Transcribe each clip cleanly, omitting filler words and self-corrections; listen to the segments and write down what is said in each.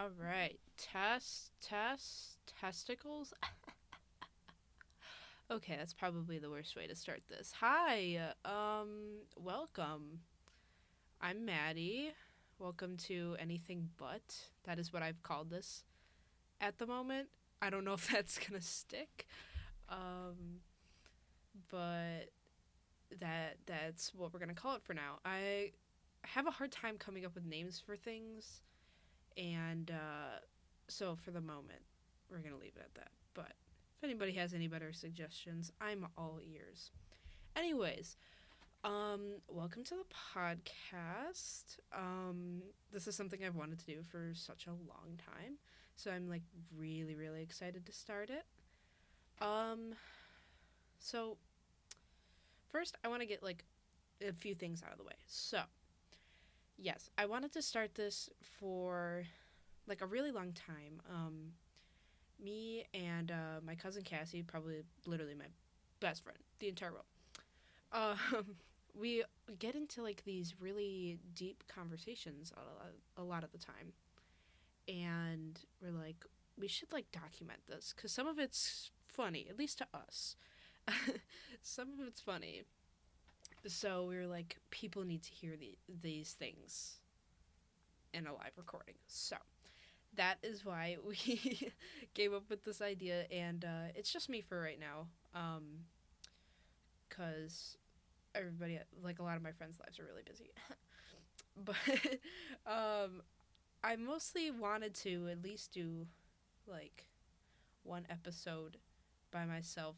All right. Testicles. Okay, that's probably the worst way to start this. Hi. Welcome. I'm Maddie. Welcome to Anything But. That is what I've called this at the moment. I don't know if that's gonna stick. Um, but that's what we're gonna call it for now. I have a hard time coming up with names for things, and so for the moment, we're gonna leave it at that. But if anybody has any better suggestions, I'm all ears. Anyways, welcome to the podcast. This is something I've wanted to do for such a long time, so I'm like really, really excited to start it. Um, so first, I want to get like a few things out of the way. So, yes, I wanted to start this for like a really long time. Me and my cousin Cassie, probably literally my best friend, the entire world. We get into like these really deep conversations a lot of the time, and we're like, we should like document this because some of it's funny, at least to us. Some of it's funny. So we were like, people need to hear these things in a live recording. So that is why we came up with this idea, and it's just me for right now. Because everybody, like a lot of my friends' lives are really busy. But um, I mostly wanted to at least do like one episode by myself,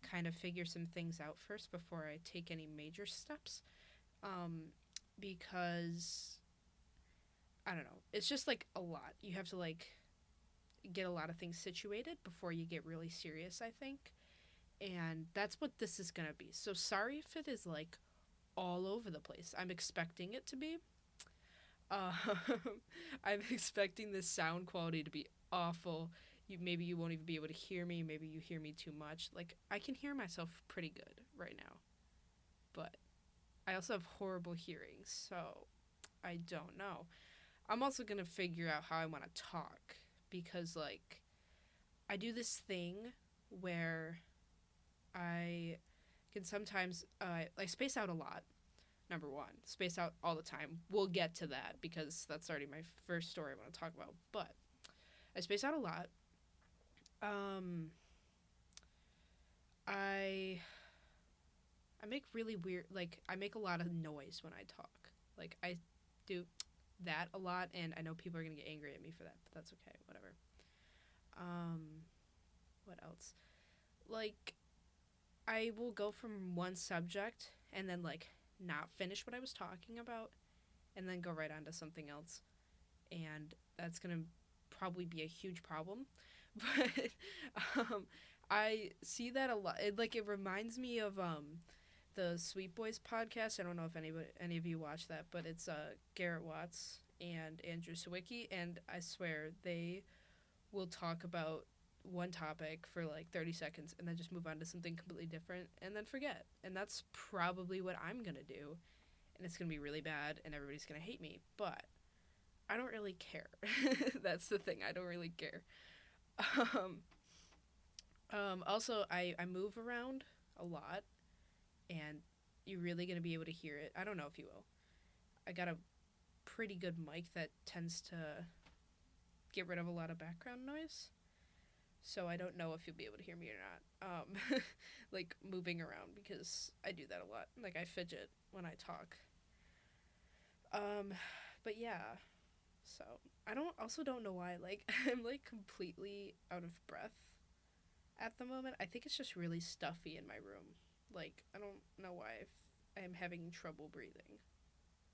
kind of figure some things out first before I take any major steps. Um, because I don't know, it's just like a lot. You have to like get a lot of things situated before you get really serious, I think. And that's what this is gonna be. So sorry if it is like all over the place. I'm expecting it to be. Um, I'm expecting the sound quality to be awful. Maybe you won't even be able to hear me. Maybe you hear me too much. Like I can hear myself pretty good right now, but I also have horrible hearing, so I don't know. I'm also gonna figure out how I want to talk because like I do this thing where I can sometimes I space out a lot. Number one, space out all the time. We'll get to that because that's already my first story I want to talk about. But I space out a lot. Um, I I make really weird like I make a lot of noise when I talk. Like I do that a lot, and I know people are gonna get angry at me for that, but that's okay. Whatever. Um, what else? Like I will go from one subject and then like not finish what I was talking about and then go right on to something else. And that's going to probably be a huge problem. But um, I see that a lot. It reminds me of the Sweet Boys podcast. I don't know if any of you watch that, but it's Garrett Watts and Andrew Sawicki, and I swear they will talk about one topic for like 30 seconds and then just move on to something completely different and then forget. And that's probably what I'm going to do. And it's going to be really bad and everybody's going to hate me. But I don't really care. That's the thing. I don't really care. Um, also, I move around a lot and you're really going to be able to hear it. I don't know if you will. I got a pretty good mic that tends to get rid of a lot of background noise. So I don't know if you'll be able to hear me or not. Like moving around because I do that a lot. Like I fidget when I talk. Um, but yeah. So I don't know why. Like I'm like completely out of breath at the moment. I think it's just really stuffy in my room. Like I don't know why I'm having trouble breathing.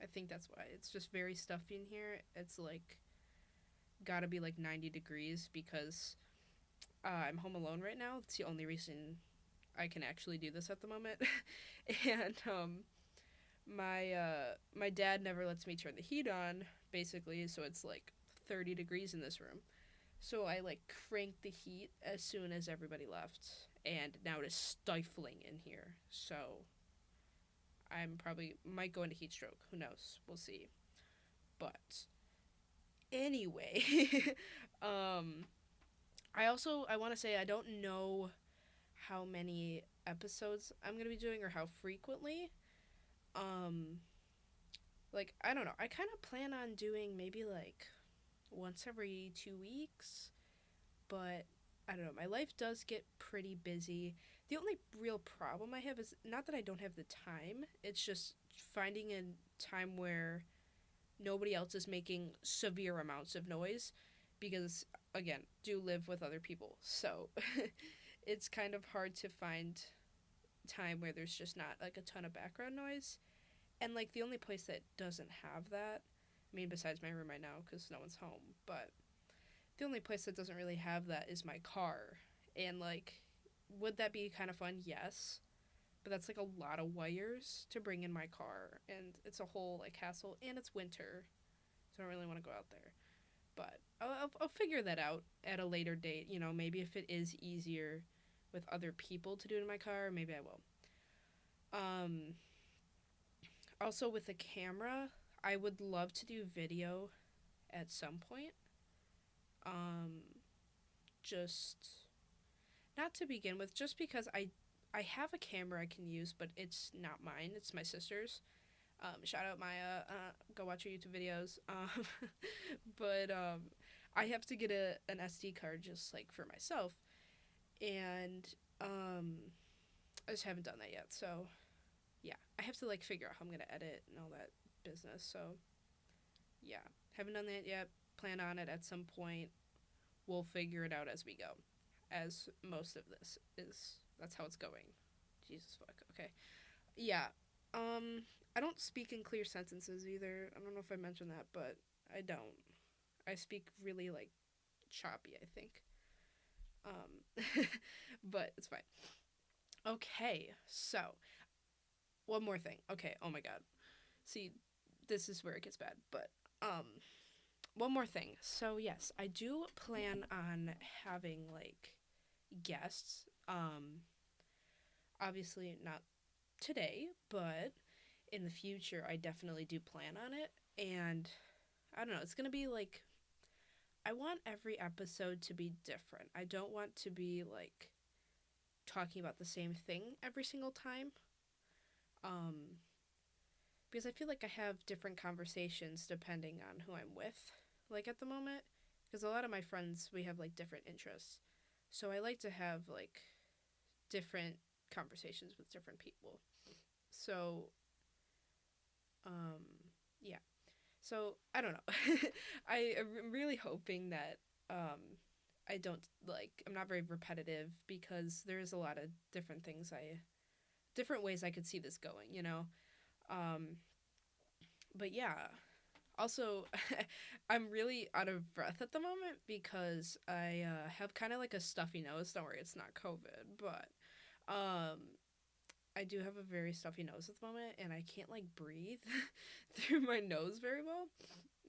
I think that's why. It's just very stuffy in here. It's like gotta be like 90 degrees because I'm home alone right now. It's the only reason I can actually do this at the moment. And my dad never lets me turn the heat on basically, so it's like 30 degrees in this room. So I like cranked the heat as soon as everybody left, and now it is stifling in here. So I'm probably might go into heat stroke. Who knows? We'll see. But Anyway, um, I want to say I don't know how many episodes I'm gonna be doing or how frequently. Um, like I don't know. I kind of plan on doing maybe like once every 2 weeks, but I don't know. My life does get pretty busy. The only real problem I have is not that I don't have the time. It's just finding a time where nobody else is making severe amounts of noise because again, do live with other people. So it's kind of hard to find time where there's just not like a ton of background noise. And like the only place that doesn't have that, I mean besides my room right now cuz no one's home, but the only place that doesn't really have that is my car. And like would that be kind of fun? Yes. But that's like a lot of wires to bring in my car and it's a whole like hassle and it's winter. So I don't really want to go out there. But I'll figure that out at a later date. You know, maybe if it is easier with other people to do it in my car, maybe I will. Um, Also, with the camera, I would love to do video at some point. Um, just not to begin with, just because I have a camera I can use, but it's not mine. It's my sister's. Shout out Maya. Go watch her YouTube videos. But I have to get an SD card just like for myself, and um, I just haven't done that yet. So yeah, I have to like figure out how I'm gonna edit and all that business. So yeah, haven't done that yet. Plan on it at some point. We'll figure it out as we go. As most of this is, that's how it's going. Jesus fuck. Okay. Yeah. I don't speak in clear sentences either. I don't know if I mentioned that, but I don't. I speak really like choppy, I think. But it's fine. Okay, so one more thing. Okay, oh my god. See, this is where it gets bad, but um one more thing. So yes, I do plan on having like guests. Obviously not today, but in the future I definitely do plan on it. And I don't know, it's going to be like I want every episode to be different. I don't want to be like talking about the same thing every single time. Um because I feel like I have different conversations depending on who I'm with like at the moment because a lot of my friends we have like different interests. So I like to have like different conversations with different people. So um yeah. So I don't know. I am really hoping that I don't like I'm not very repetitive because there's a lot of different ways I could see this going, you know. Um but yeah. Also, I'm really out of breath at the moment because I have kind of like a stuffy nose. Don't worry, it's not COVID, but um I do have a very stuffy nose at the moment and I can't like breathe through my nose very well.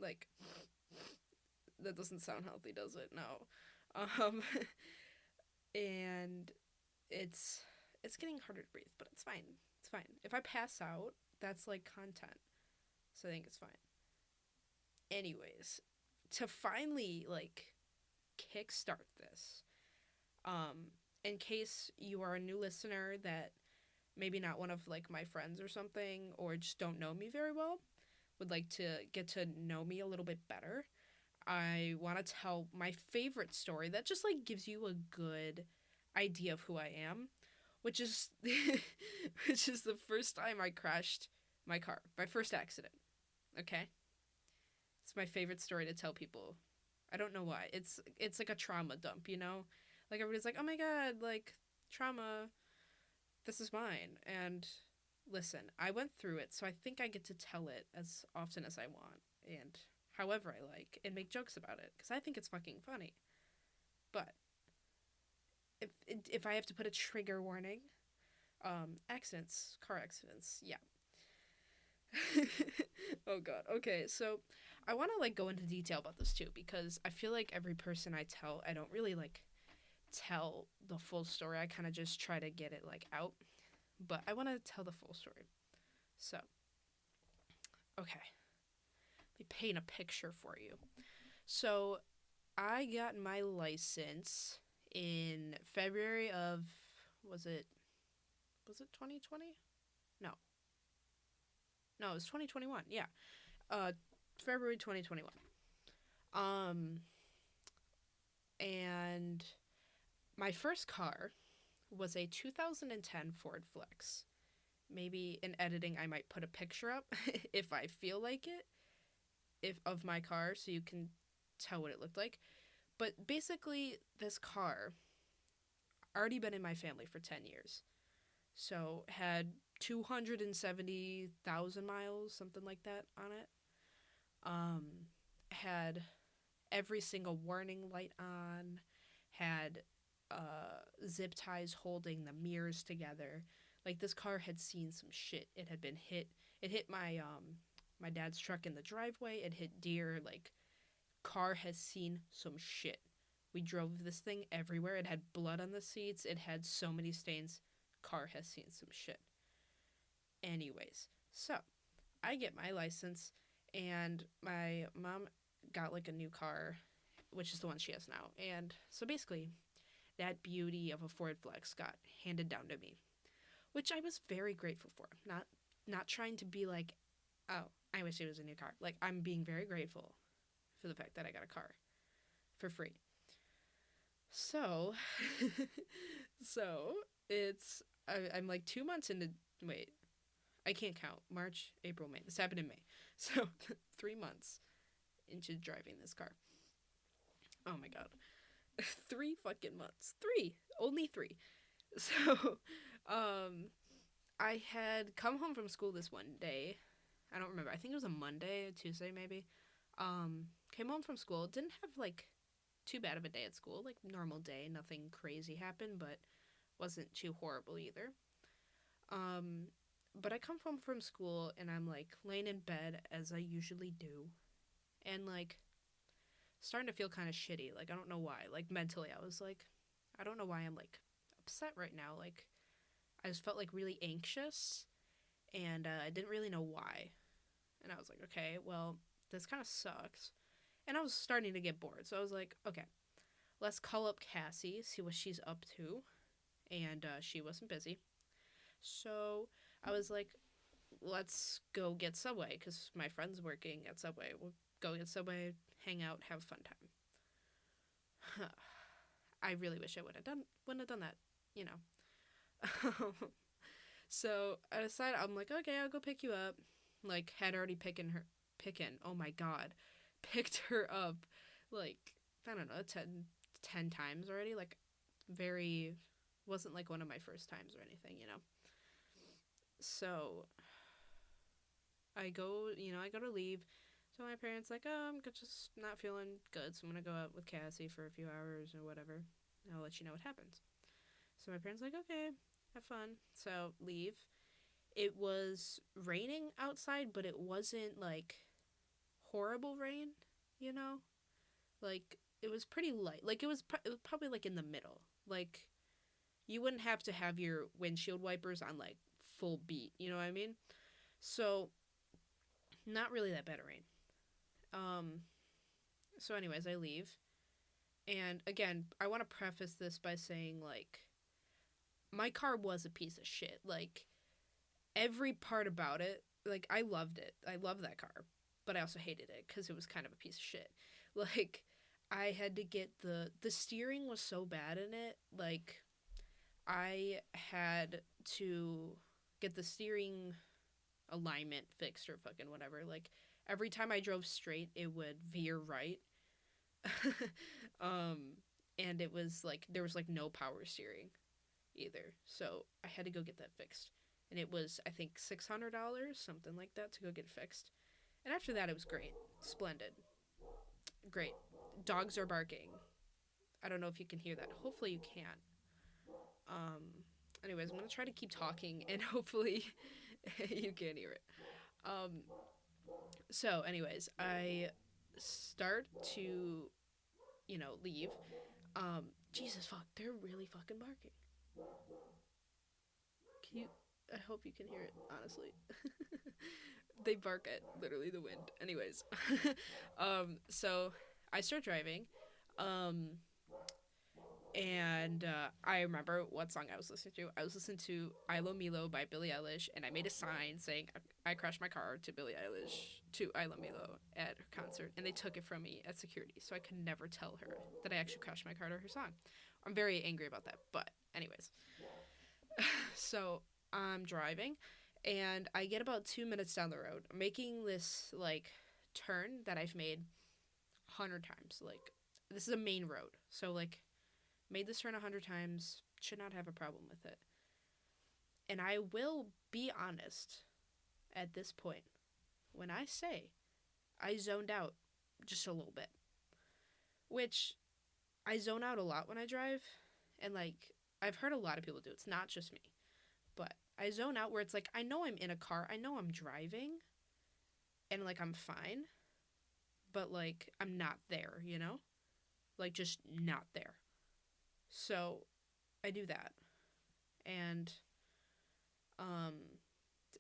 Like that doesn't sound healthy, does it? No. Um, and it's it's getting harder to breathe, but it's fine. It's fine. If I pass out, that's like content, so I think it's fine. Anyways, to finally like kickstart this, um, in case you are a new listener that maybe not one of like my friends or something, or just don't know me very well, would like to get to know me a little bit better. I want to tell my favorite story that just like gives you a good idea of who I am, which is which is the first time I crashed my car, my first accident. Okay, it's my favorite story to tell people. I don't know why. It's like a trauma dump, you know. Like everybody's like, oh my god, like trauma. This is mine, and listen, I went through it, so I think I get to tell it as often as I want and however I like and make jokes about it because I think it's fucking funny. But if I have to put a trigger warning, accidents, car accidents, yeah. Oh god. Okay, so I want to like go into detail about this too because I feel like every person I tell, I don't really like tell the full story. I kind of just try to get it like out, but I want to tell the full story. So, okay. Let me paint a picture for you. So I got my license in February of, was it was it 2020? No. No, it was 2021. Yeah. Uh February 2021. Um and my first car was a 2010 Ford Flex. Maybe in editing I might put a picture up if I feel like it, if of my car so you can tell what it looked like. But basically this car already been in my family for 10 years. So had 270,000 miles, something like that on it. Um had every single warning light on, had zip ties holding the mirrors together. Like this car had seen some shit. It had been hit. It hit my dad's truck in the driveway. It hit deer. Like car has seen some shit. We drove this thing everywhere. It had blood on the seats. It had so many stains. Car has seen some shit. Anyways, so I get my license, and my mom got like a new car, which is the one she has now. And so basically, that beauty of a Ford Flex got handed down to me, which I was very grateful for. Not trying to be like, oh, I wish it was a new car. Like I'm being very grateful for the fact that I got a car for free. So, so I'm like 2 months into, wait, I can't count. March, April, May. This happened in May. So 3 months into driving this car. Oh my god. 3 fucking months. Three. Only three. So um I had come home from school this one day. I don't remember. I think it was a Monday, a Tuesday maybe. Came home from school. Didn't have like too bad of a day at school. Like normal day. Nothing crazy happened, but wasn't too horrible either. Um but I come home from school and I'm like laying in bed as I usually do, and like starting to feel kind of shitty. Like I don't know why. Like mentally I was like, I don't know why I'm like upset right now. Like I just felt like really anxious, and I didn't really know why. And I was like, okay, well, this kind of sucks. And I was starting to get bored. So I was like, okay, let's call up Cassie, see what she's up to. And she wasn't busy. So I was like, let's go get Subway because my friend's working at Subway. We'll go get Subway, hang out, have a fun time. I really wish I wouldn't have done that, you know. So I decided, I'm like, okay, I'll go pick you up. Like had already picking. Oh my god, picked her up, like I don't know, 10 times already. Like very, wasn't like one of my first times or anything, you know. So I go to leave. So my parents like, oh, I'm just not feeling good, so I'm gonna go out with Cassie for a few hours or whatever. And I'll let you know what happens. So my parents like, okay, have fun. So leave. It was raining outside, but it wasn't like horrible rain, you know? Like it was pretty light. Like it was probably like in the middle. Like you wouldn't have to have your windshield wipers on like full beat, you know what I mean? So not really that bad of rain. Um so anyways, I leave. And again, I want to preface this by saying like my car was a piece of shit. Like every part about it, like I loved it. I love that car, but I also hated it because it was kind of a piece of shit. Like I had to get the steering was so bad in it. Like I had to get the steering alignment fixed or fucking whatever. Like every time I drove straight, it would veer right. um, and it was like there was like no power steering either. So I had to go get that fixed. And it was, I think, $600, something like that, to go get fixed. And after that, it was great. Splendid. Great. Dogs are barking. I don't know if you can hear that. Hopefully, you can. Um, anyways, I'm going to try to keep talking and hopefully you can hear it. Um, so, anyways, I start to, leave. Jesus fuck, they're really fucking barking. Can you? I hope you can hear it. Honestly, they bark at literally the wind. Anyways, so I start driving, um, and I remember what song I was listening to. I was listening to "Ilo Milo" by Billie Eilish, and I made a sign saying I crashed my car to Billie Eilish to "Ilo Milo" at her concert, and they took it from me at security, so I could never tell her that I actually crashed my car to her song. I'm very angry about that, but anyways, so I'm driving, and I get about 2 minutes down the road, making this like turn that I've made 100 times. Like this is a main road, so like made this turn 100 times, should not have a problem with it. And I will be honest at this point when I say I zoned out just a little bit, which I zone out a lot when I drive, and like I've heard a lot of people do. It's not just me, but I zone out where it's like I know I'm in a car, I know I'm driving, and like I'm fine, but like I'm not there, you know? Like just not there. So I do that. And um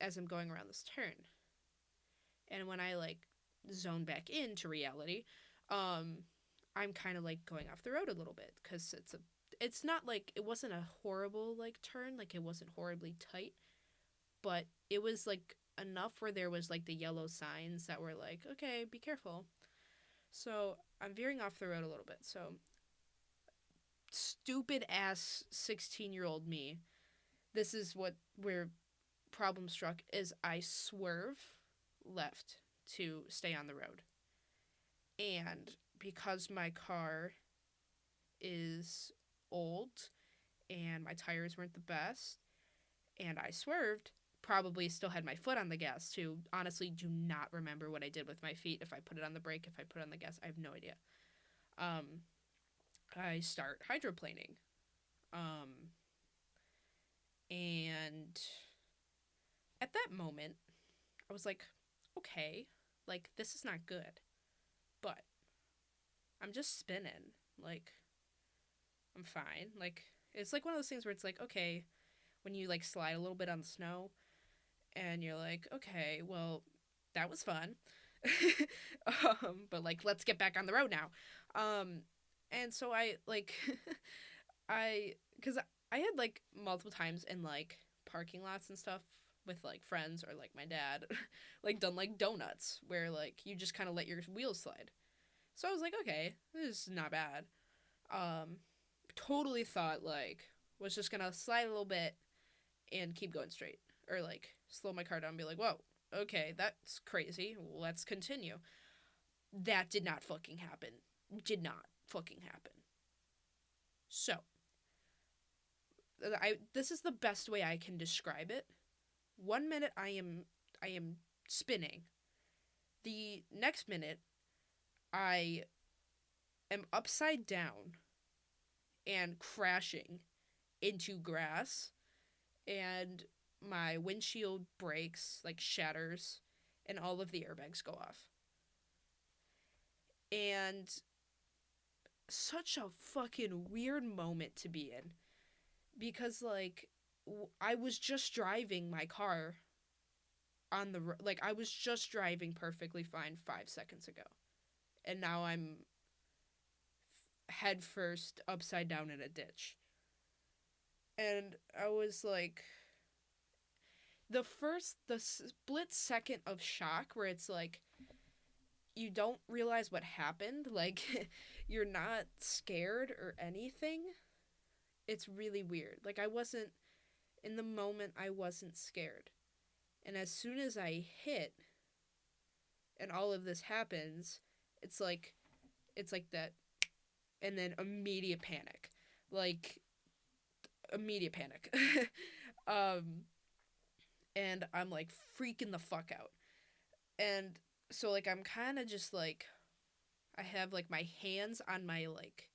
as I'm going around this turn. And when I like zone back into reality, um I'm kind of like going off the road a little bit cuz it's not like it wasn't a horrible like turn, like it wasn't horribly tight, but it was like enough where there was like the yellow signs that were like, okay, be careful. So I'm veering off the road a little bit. So stupid ass 16-year-old me, this is what where problem struck is I swerve left to stay on the road. And because my car is old and my tires weren't the best and I swerved, probably still had my foot on the gas too. Honestly, do not remember what I did with my feet. If I put it on the brake, if I put it on the gas, I have no idea. Um, I start hydroplaning. Um, and at that moment, I was like, okay, like this is not good. But I'm just spinning. Like, I'm fine. Like, it's like one of those things where it's like, okay, when you like slide a little bit on the snow and you're like, okay, well, that was fun. But like, let's get back on the road now. And so I like, because I had like multiple times in like parking lots and stuff with like friends or like my dad, like done like donuts where like you just kind of let your wheels slide. So I was like, okay, this is not bad. Um, totally thought like was just gonna slide a little bit and keep going straight, or like slow my car down and be like, whoa, okay, that's crazy. Let's continue. That did not fucking happen. Did not fucking happen. So, this is the best way I can describe it. 1 minute I am spinning. The next minute I am upside down and crashing into grass, and my windshield breaks, like shatters, and all of the airbags go off. And such a fucking weird moment to be in because like I was just driving my car on the like I was just driving perfectly fine 5 seconds ago. And now I'm head first upside down in a ditch. And I was like the split second of shock where it's like you don't realize what happened, like you're not scared or anything. It's really weird. Like I wasn't in the moment, I wasn't scared. And as soon as I hit and all of this happens, it's like that, and then immediate panic. Like immediate panic. um and I'm like freaking the fuck out. And so like I'm kind of just like I have like my hands on my like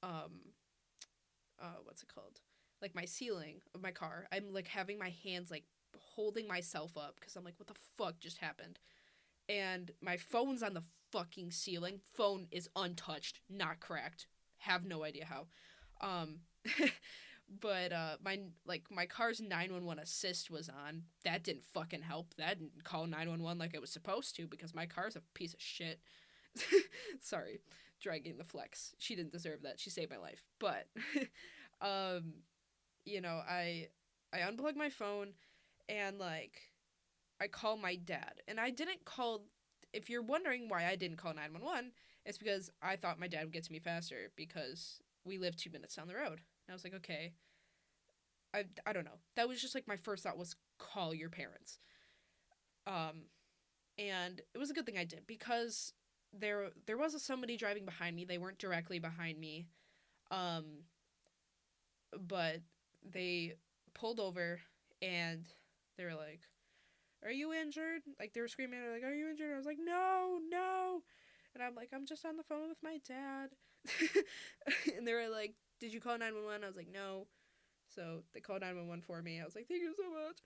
um what's it called? Like my ceiling of my car. I'm like having my hands like holding myself up because I'm like, what the fuck just happened? And my phone's on the fucking ceiling. Phone is untouched, not cracked. Have no idea how. Um, but my car's 911 assist was on. That didn't fucking help. That didn't call 911 like it was supposed to because my car's a piece of shit. Sorry, dragging the flex. She didn't deserve that. She saved my life. But, um, I unplug my phone and like I call my dad. And I didn't call. If you're wondering why I didn't call 911, it's because I thought my dad would get to me faster because we live 2 minutes down the road. And I was like, okay, I don't know. That was just like my first thought was call your parents. Um, and it was a good thing I did because there was somebody driving behind me. They weren't directly behind me, um, but they pulled over and they were like, "Are you injured?" Like they were screaming, like, "Are you injured?" I was like, "No, no," and I'm like, "I'm just on the phone with my dad," and they were like, "Did you call 911?" I was like, "No." So they called 911 for me. I was like, "Thank you so much."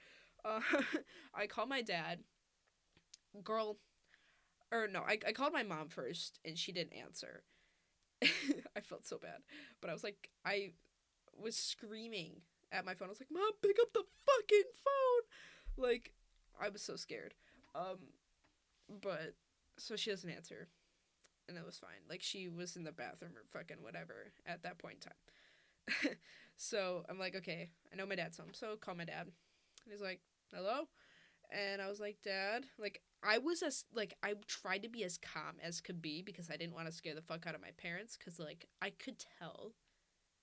I called my dad. Girl, or no, I called my mom first and she didn't answer. I felt so bad. But I was screaming at my phone. I was like, Mom, pick up the fucking phone. Like, I was so scared. Um, but, so she doesn't answer. And it was fine. Like, she was in the bathroom or fucking whatever at that point in time. So I'm like, okay, I know my dad's home. So call my dad. And he's like, hello? And I was like, Dad, like I tried to be as calm as could be because I didn't want to scare the fuck out of my parents because like I could tell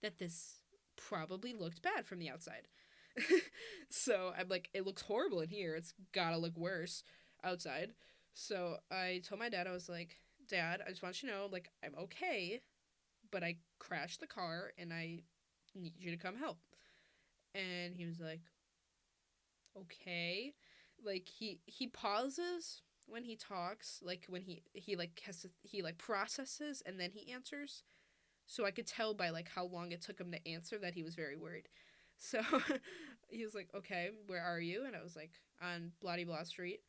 that this probably looked bad from the outside. So I'm like, it looks horrible in here. It's gotta look worse outside. So I told my dad, I was like, Dad, I just want you to know, like, I'm okay, but I crashed the car and I need you to come help. And he was like, okay. Like he pauses when he talks, like when he like has to, he like processes and then he answers. So I could tell by like how long it took him to answer that he was very worried. So he was like, "Okay, where are you?" And I was like, "On Bloody Blah Street."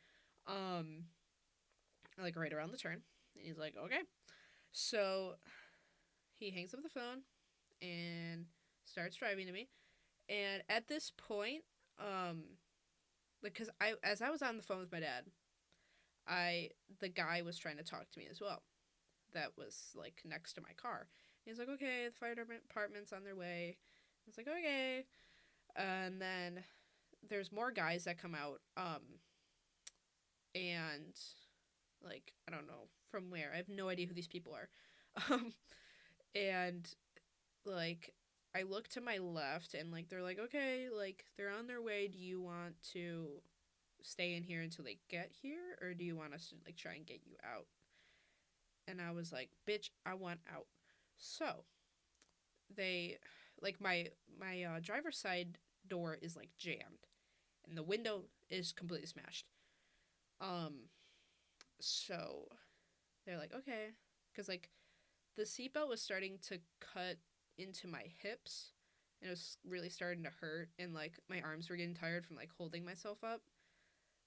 Um like right around the turn. And he's like, "Okay." So he hangs up the phone and starts driving to me. And at this point, um because I as I was on the phone with my dad, I the guy was trying to talk to me as well. That was like next to my car. He's like, okay, the fire department's on their way. I was like, okay. And then there's more guys that come out. And like I don't know from where. I have no idea who these people are. Um, and like I look to my left and like they're like, okay, like they're on their way. Do you want to stay in here until they get here, or do you want us to like try and get you out? And I was like, bitch, I want out. So they like my driver's side door is like jammed and the window is completely smashed. Um so they're like, okay, cuz like the seatbelt was starting to cut into my hips and it was really starting to hurt and like my arms were getting tired from like holding myself up.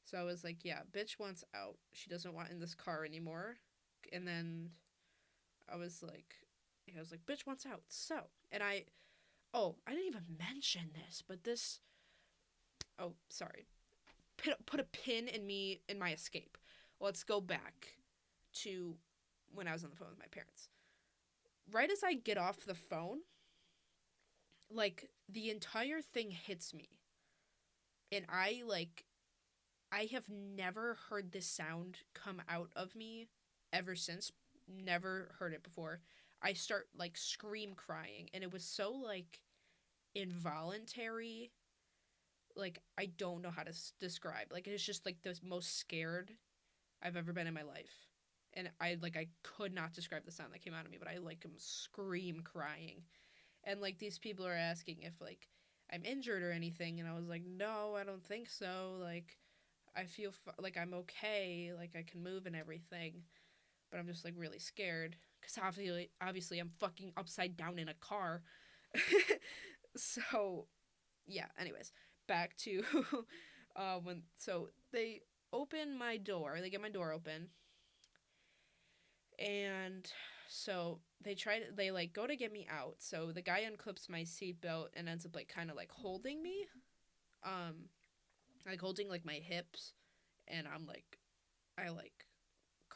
So I was like, yeah, bitch wants out. She doesn't want in this car anymore. And then I was like, I was like, bitch wants out. So, and I didn't even mention this, but this, oh, sorry. Put a pin in me in my escape. Let's go back to when I was on the phone with my parents. Right as I get off the phone, like the entire thing hits me. And I have never heard this sound come out of me ever since. Never heard it before. I start like scream crying and it was so like involuntary. Like I don't know how to describe. Like it's just like the most scared I've ever been in my life. And I could not describe the sound that came out of me, but I like am scream crying. And like these people are asking if like I'm injured or anything and I was like, "No, I don't think so." Like I feel like I'm okay, like I can move and everything, but I'm just like really scared cuz obviously I'm fucking upside down in a car. So, yeah, anyways, back to when so they open my door, they get my door open and so they like go to get me out. So the guy unclips my seatbelt and ends up like kind of like holding me, like holding like my hips, and I like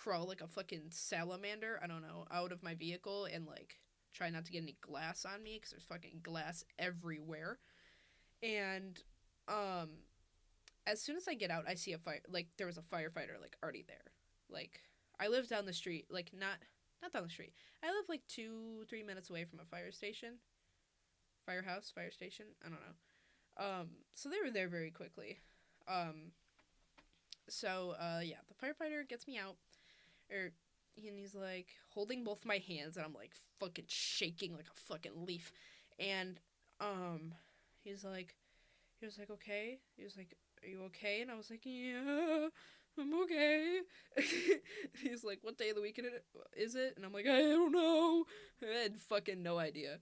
crawl like a fucking salamander, I don't know, out of my vehicle and like try not to get any glass on me because there's fucking glass everywhere. And um as soon as I get out, I see a fire. Like there was a firefighter like already there. Like I live down the street, like not down the street. I live like 2-3 minutes away from a fire station, firehouse, fire station. I don't know. So they were there very quickly. Um, yeah, the firefighter gets me out, or and he's like holding both my hands, and I'm like fucking shaking like a fucking leaf, and um, he's like, he was like, okay. He was like, are you okay? And I was like, yeah, I'm okay. He's like, what day of the week is it? And I'm like, I don't know. I had fucking no idea.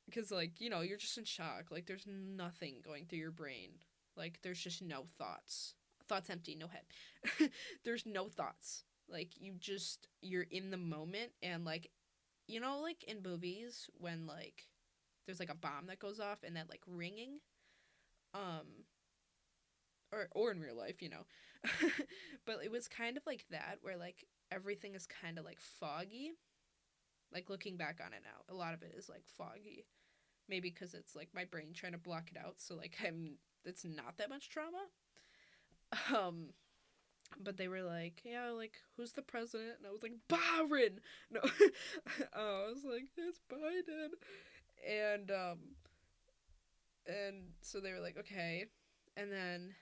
Because, like, you know, you're just in shock. Like, there's nothing going through your brain. Like, there's just no thoughts. Thoughts empty, no head. There's no thoughts. Like, you're in the moment. And, like, you know, like in movies when, like, there's, like, a bomb that goes off and that, like, ringing. Um, or in real life, you know. But it was kind of like that, where like everything is kind of like foggy. Like looking back on it now, a lot of it is like foggy. Maybe because it's like my brain trying to block it out, so like it's not that much trauma. Um, but they were like, yeah, like who's the president? And I was like, Byron. No, I was like, it's Biden. And and so they were like, okay, and then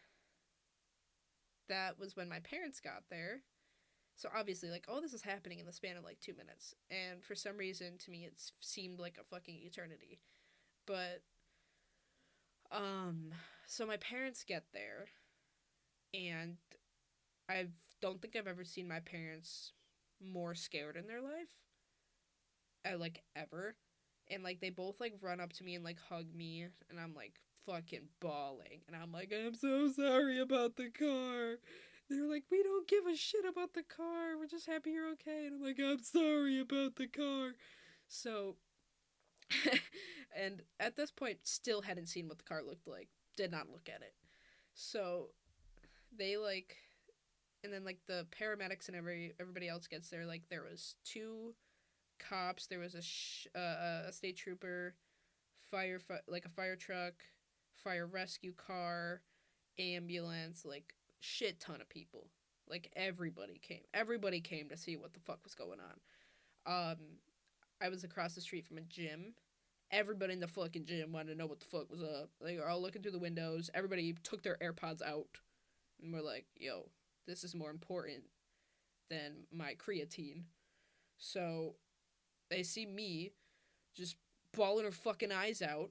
that was when my parents got there. So obviously, like, all this is happening in the span of like 2 minutes, and for some reason, to me, it seemed like a fucking eternity. But so my parents get there, and I don't think I've ever seen my parents more scared in their life, like ever. And like they both like run up to me and like hug me, and I'm like fucking bawling, and I'm like, I'm so sorry about the car. They're like, we don't give a shit about the car. We're just happy you're okay. And I'm like, I'm sorry about the car. So, and at this point, still hadn't seen what the car looked like. Did not look at it. So, they like, and then like the paramedics and everybody else gets there. Like there was two cops. There was a state trooper, like a fire truck, fire rescue car, ambulance, like shit ton of people. Like everybody came. Everybody came to see what the fuck was going on. I was across the street from a gym. Everybody in the fucking gym wanted to know what the fuck was up. They were all looking through the windows. Everybody took their AirPods out and were like, yo, this is more important than my creatine. So they see me just bawling her fucking eyes out,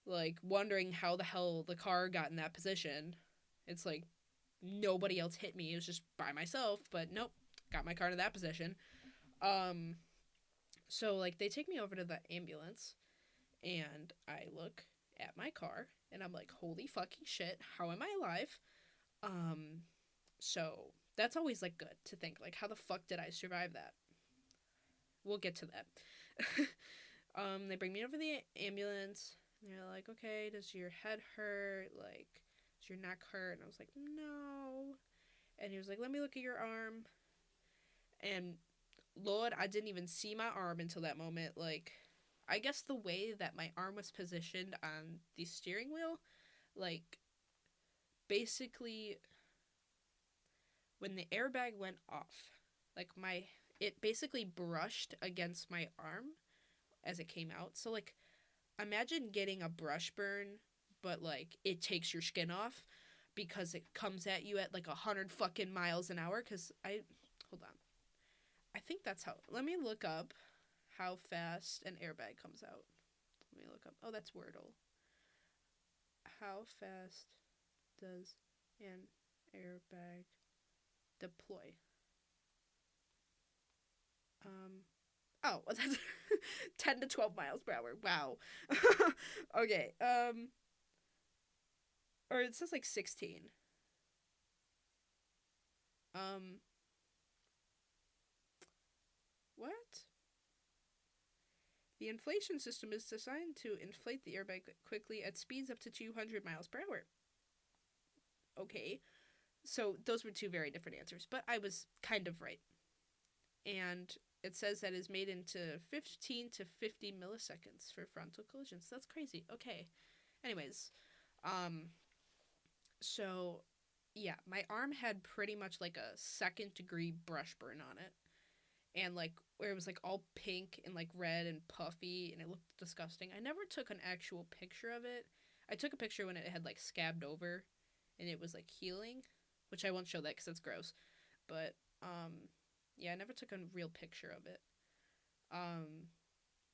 like wondering how the hell the car got in that position. It's like nobody else hit me. It was just by myself, but nope, got my car to that position. Um, so like they take me over to the ambulance, and I look at my car, and I'm like, holy fucking shit, how am I alive? Um, so that's always like good to think, like, how the fuck did I survive that? We'll get to that. They bring me over the ambulance. And they're like, okay, does your head hurt? Like, does your neck hurt? And I was like, no. And he was like, let me look at your arm. And Lord, I didn't even see my arm until that moment. Like, I guess the way that my arm was positioned on the steering wheel, like, basically, when the airbag went off, like, it basically brushed against my arm as it came out. So, like, imagine getting a brush burn, but, like, it takes your skin off because it comes at you at, like, 100 fucking miles an hour. Hold on. I think that's how, let me look up how fast an airbag comes out. Let me look up. Oh, that's Wordle. How fast does an airbag deploy? Oh, that's 10 to 12 miles per hour. Wow. Okay. Or it says like 16. What? The inflation system is designed to inflate the airbag quickly at speeds up to 200 miles per hour. Okay. So those were two very different answers, but I was kind of right. and it says that is made into 15 to 50 milliseconds for frontal collisions. That's crazy. Okay. Anyways, um, so yeah, my arm had pretty much like a second degree brush burn on it. And like where it was like all pink and like red and puffy and it looked disgusting. I never took an actual picture of it. I took a picture when it had like scabbed over and it was like healing, which I won't show that cuz it's gross. But yeah, I never took a real picture of it. Um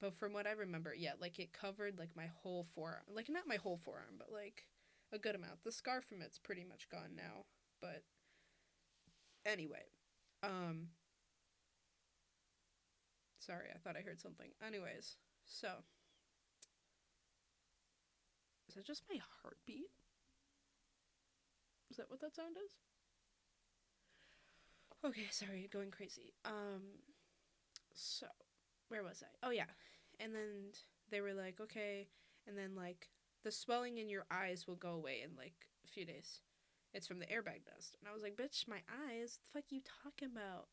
but from what I remember, yeah, like it covered like my whole forearm. Like not my whole forearm, but like a good amount. The scar from it's pretty much gone now. But anyway, um sorry, I thought I heard something. Anyways, so is that just my heartbeat? Is that what that sound is? Okay, sorry, going crazy. So where was I? Oh yeah, and then they were like, okay, and then like the swelling in your eyes will go away in like a few days. It's from the airbag dust, and I was like, bitch, my eyes. The fuck you talking about?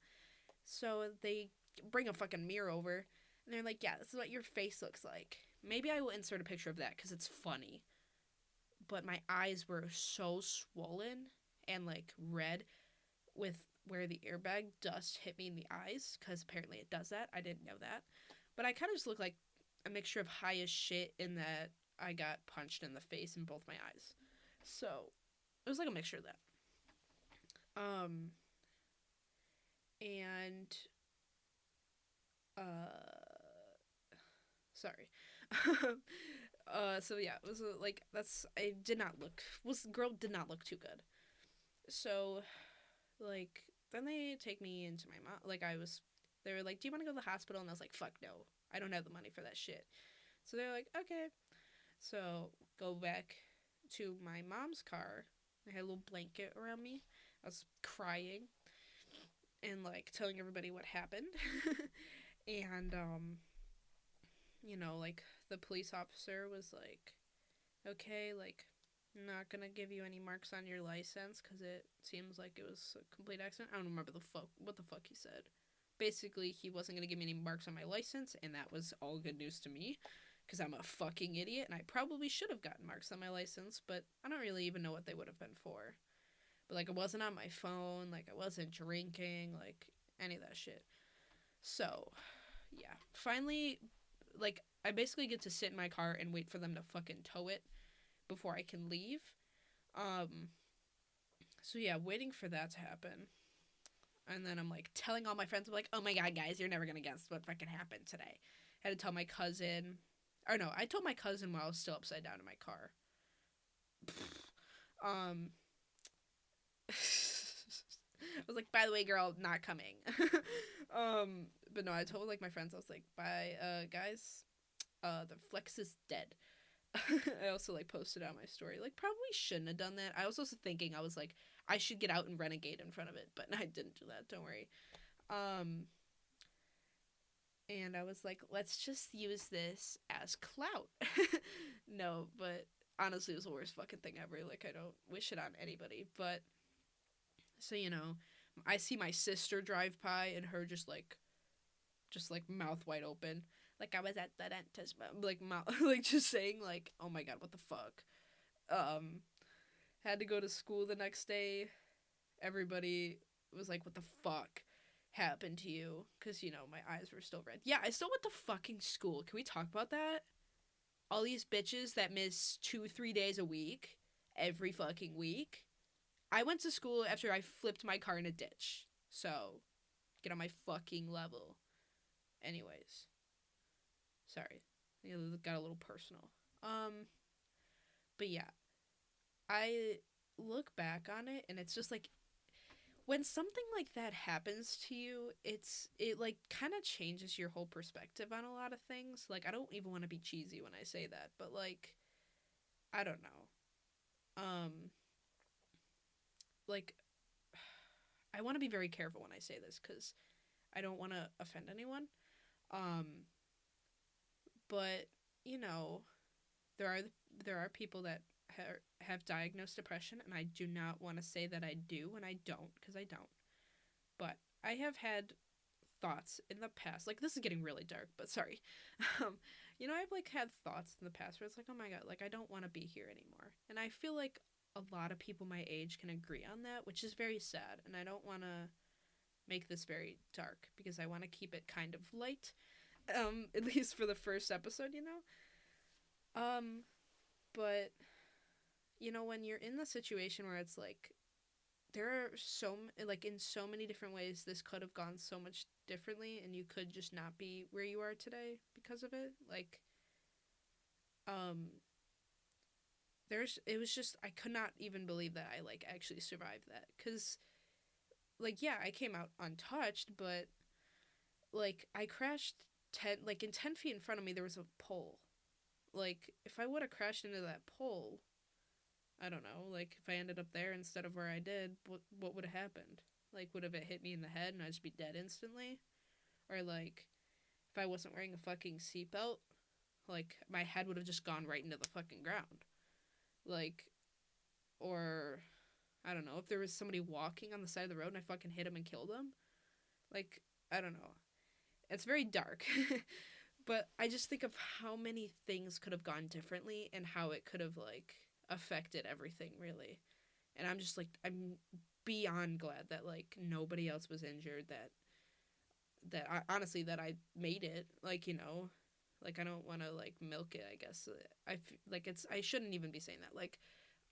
So they bring a fucking mirror over, and they're like, yeah, this is what your face looks like. Maybe I will insert a picture of that because it's funny. But my eyes were so swollen and like red with where the airbag dust hit me in the eyes because apparently it does that. I didn't know that. But I kind of just look like a mixture of high as shit in that I got punched in the face in both my eyes. So it was like a mixture of that. Um, and sorry. So yeah, it was like that's I did not look was girl did not look too good. So like then they take me into my mom. Like I was, they were like, "Do you want to go to the hospital?" And I was like, "Fuck no, I don't have the money for that shit." So they're like, "Okay." So go back to my mom's car. I had a little blanket around me. I was crying and like telling everybody what happened. And like the police officer was like, "Okay, like I'm not gonna give you any marks on your license because it seems like it was a complete accident." I don't remember what the fuck he said. Basically, he wasn't gonna give me any marks on my license, and that was all good news to me because I'm a fucking idiot, and I probably should have gotten marks on my license, but I don't really even know what they would have been for. But like, I wasn't on my phone, like I wasn't drinking, like any of that shit. So yeah, finally, like I basically get to sit in my car and wait for them to fucking tow it before I can leave. Um, so yeah, waiting for that to happen. And then I'm like telling all my friends, I'm like, oh my god, guys, you're never gonna guess what fucking happened today. I had to tell my cousin. Or no, I told my cousin while I was still upside down in my car. um, I was like, by the way, girl, not coming. But no, I told like my friends, I was like, bye, guys. The flex is dead. I also like posted on my story. Like probably shouldn't have done that. I was also thinking I was like I should get out and renegade in front of it, but I didn't do that. Don't worry. Um and I was like, let's just use this as clout. No, but honestly, it was the worst fucking thing ever. Like I don't wish it on anybody. But so I see my sister drive by and her just like mouth wide open. Like I was at the dentist, like mouth, like just saying like, oh my god, what the fuck. Um, had to go to school the next day. Everybody was like, what the fuck happened to you? Because, my eyes were still red. Yeah, I still went to fucking school. Can we talk about that? All these bitches that miss 2-3 days a week, every fucking week. I went to school after I flipped my car in a ditch. So, get on my fucking level. Anyways, sorry. It got a little personal. But yeah, I look back on it and it's just like when something like that happens to you, it like kind of changes your whole perspective on a lot of things. Like I don't even want to be cheesy when I say that, but like I don't know. Like I want to be very careful when I say this cuz I don't want to offend anyone. Um but you know, there are there are people that have diagnosed depression and I do not want to say that I do when I don't because I don't. But I have had thoughts in the past. Like, this is getting really dark, but sorry. Um, I've like had thoughts in the past where it's like, oh my god, like I don't want to be here anymore. And I feel like a lot of people my age can agree on that, which is very sad. And I don't want to make this very dark because I want to keep it kind of light. At least for the first episode, Um, but when you're in the situation where it's like there are like in so many different ways this could have gone so much differently and you could just not be where you are today because of it. Like um it was just I could not even believe that I like actually survived that cuz like yeah, I came out untouched, but like I crashed 10 like in 10 feet in front of me there was a pole. Like if I would have crashed into that pole, I don't know, like if I ended up there instead of where I did, what would have happened? Like would have it hit me in the head and I'd just be dead instantly? Or like if I wasn't wearing a fucking seatbelt, like my head would have just gone right into the fucking ground. Like or I don't know, if there was somebody walking on the side of the road and I fucking hit him and killed him. Like I don't know. It's very dark. But I just think of how many things could have gone differently and how it could have like affected everything really. And I'm just like I'm beyond glad that like nobody else was injured, that I honestly that I made it, like like I don't want to like milk it, I guess. Like it's I shouldn't even be saying that. Like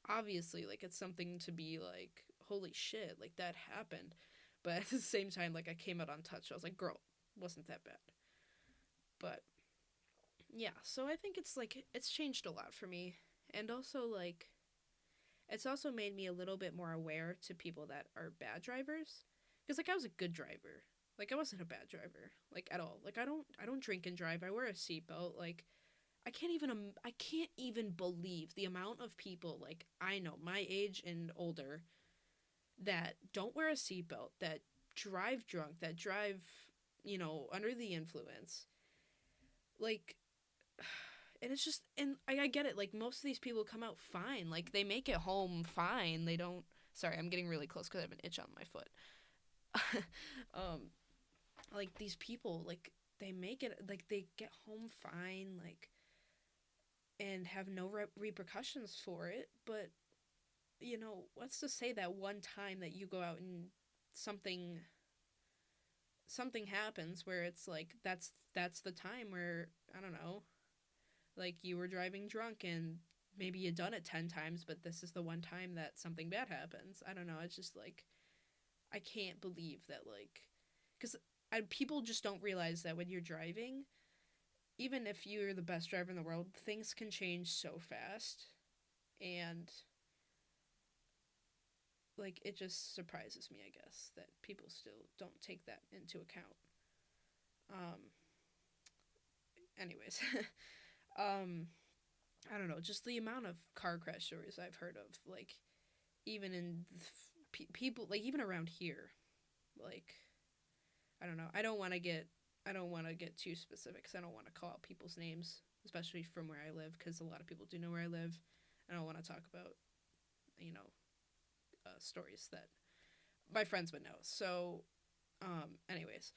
obviously like it's something to be like holy shit, like that happened. But at the same time like I came out untouched. I was like, girl, wasn't that bad. But yeah, so I think it's like it's changed a lot for me. And also like it's also made me a little bit more aware to people that are bad drivers, because like I was a good driver. Like I wasn't a bad driver like at all. Like I don't drink and drive. I wear a seatbelt. Like I can't even believe the amount of people like I know my age and older that don't wear a seatbelt, that drive drunk, that drive, under the influence. Like and it's just and I get it, like most of these people come out fine, like they make it home fine, they don't. Sorry, I'm getting really close because I have an itch on my foot. um like these people, like they make it, like they get home fine, like and have no repercussions for it. But what's to say that one time that you go out and something something happens where it's like that's the time where I don't know, like you were driving drunk and maybe you done it 10 times, but this is the one time that something bad happens. I don't know, it's just like I can't believe that, like, because people just don't realize that when you're driving, even if you're the best driver in the world, things can change so fast. And, like, it just surprises me, I guess, that people still don't take that into account. Um, anyways, um, I don't know, just the amount of car crash stories I've heard of, like, even in people, like, even around here, like, I don't know. I don't want to get too specific because I don't want to call out people's names, especially from where I live, because a lot of people do know where I live. I don't want to talk about you know stories that my friends would know. So, anyways,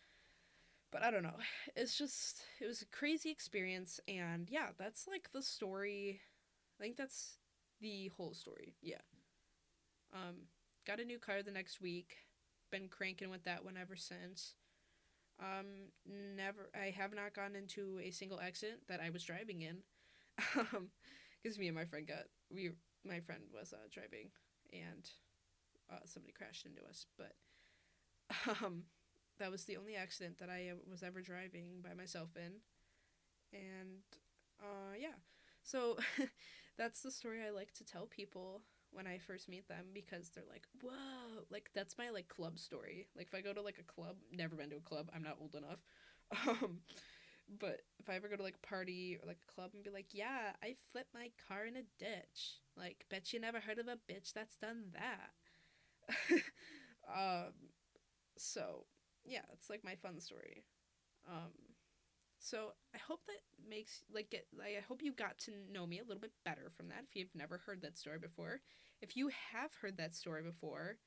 but I don't know. It was a crazy experience, and yeah, that's like the story. I think that's the whole story. Yeah. Um, got a new car the next week. Been cranking with that one ever since. Never. I have not gotten into a single accident that I was driving in. Because me and my friend my friend was driving, and somebody crashed into us. But um, that was the only accident that I was ever driving by myself in, and yeah. So that's the story I like to tell people when I first meet them, because they're like, "Whoa!" Like that's my like club story. Like if I go to like a club, never been to a club. I'm not old enough. Um, but if I ever go to like a party or like a club and be like, "Yeah, I flipped my car in a ditch." Like, bet you never heard of a bitch that's done that. um, so yeah, it's like my fun story. Um, so I hope that makes like get like I hope you got to know me a little bit better from that if you've never heard that story before. If you have heard that story before,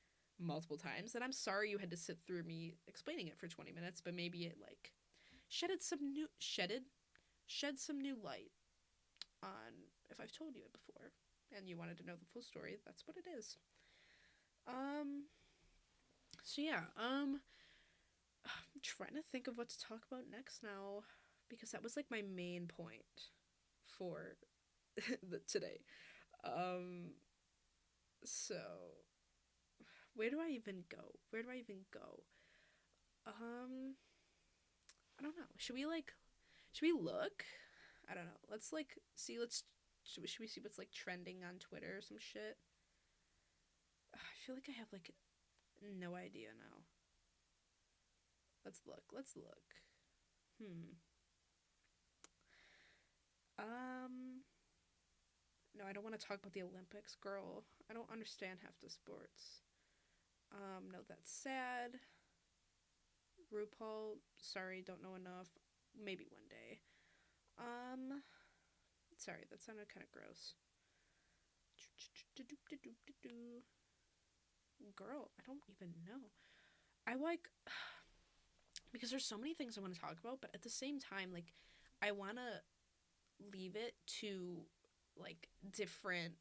multiple times, and I'm sorry you had to sit through me explaining it for 20 minutes, but maybe it like shed some new light on if I've told you it before and you wanted to know the full story, that's what it is. Um so yeah, I'm trying to think of what to talk about next now because that was like my main point for today. Um so where do I even go? Where do I even go? Um I don't know. Should we look? I don't know. Let's like see. Should we see what's like trending on Twitter or some shit? I feel like I have like no idea now. Let's look. Let's look. Hmm. Um. No, I don't want to talk about the Olympics, girl. I don't understand half the sports. No, that's sad. RuPaul. Sorry, don't know enough. Maybe one day. Um. Sorry, that sounded kind of gross. Girl, I don't even know. I like because there's so many things I want to talk about, but at the same time, like I want to leave it to like different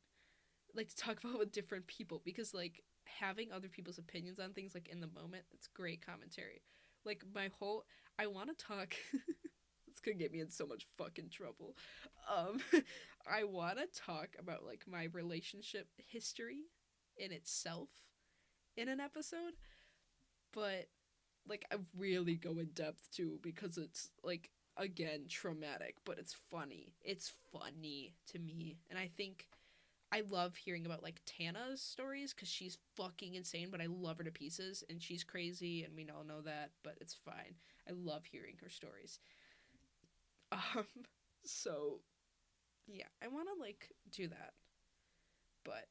like to talk about with different people because like having other people's opinions on things like in the moment, it's great commentary. Like my whole I want to talk it's going to get me in so much fucking trouble. Um I want to talk about like my relationship history in itself in an episode, but like I really go in depth too because it's like again traumatic, but it's funny. It's funny to me, and I think I love hearing about like Tana's stories because she's fucking insane, but I love her to pieces, and she's crazy, and we all know that, but it's fine. I love hearing her stories. Um, so yeah, I want to like do that, but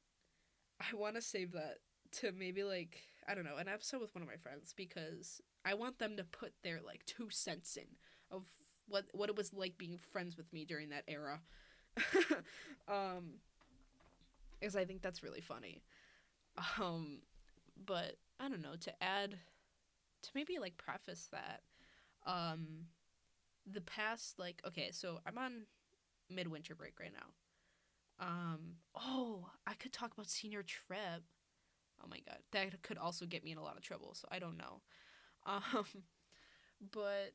I want to save that to maybe like I don't know an episode with one of my friends because I want them to put their like 2 cents in of what it was like being friends with me during that era. um, because I think that's really funny. Um, but I don't know to add to maybe like preface that. Um, the past like okay, so I'm on midwinter break right now. Oh, I could talk about senior trip. Oh my god, that could also get me in a lot of trouble. So I don't know. Um, but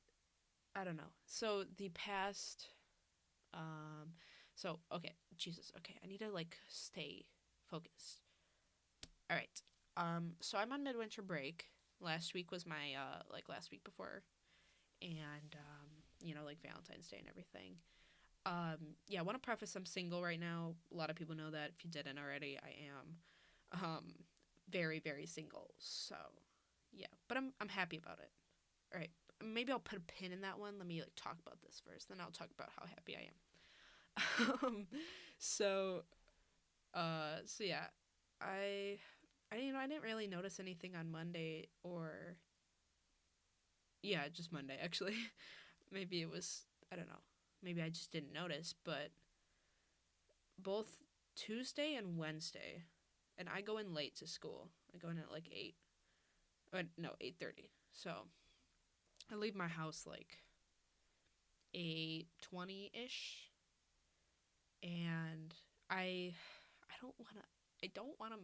I don't know. So the past, so okay, Jesus, okay, I need to like stay focused. All right. So I'm on midwinter break. Last week was my like last week before, and like Valentine's Day and everything. Yeah, I want to preface I'm single right now. A lot of people know that. If you didn't already, I am. Very very single. So yeah, but I'm happy about it. All right, maybe I'll put a pin in that one. Let me like talk about this first, then I'll talk about how happy I am. So so yeah, I I didn't really notice anything on Monday or yeah, just Monday actually. Maybe it was I don't know. Maybe I just didn't notice, but both Tuesday and Wednesday, and I go in late to school. I go in at like 8. No, 8:30. So, I leave my house like 8:20ish, and I don't want to I don't want to